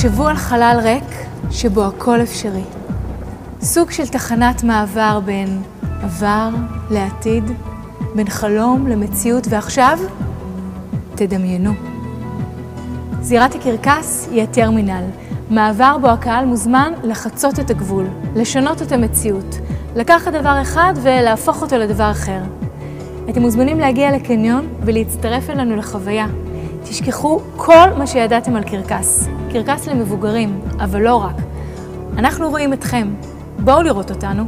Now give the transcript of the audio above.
תחשבו על חלל ריק שבו הכל אפשרי. סוג של תחנת מעבר בין עבר לעתיד, בין חלום למציאות, ועכשיו תדמיינו. זירת הקרקס היא הטרמינל, מעבר בו הקהל מוזמן לחצות את הגבול, לשנות את המציאות, לקחת דבר אחד ולהפוך אותו לדבר אחר. אתם מוזמנים להגיע לקניון ולהצטרף אלינו לחוויה. תשכחו כל מה שידעתם על קרקס. קרקס למבוגרים, אבל לא רק. אנחנו רואים אתכם. בואו לראות אותנו.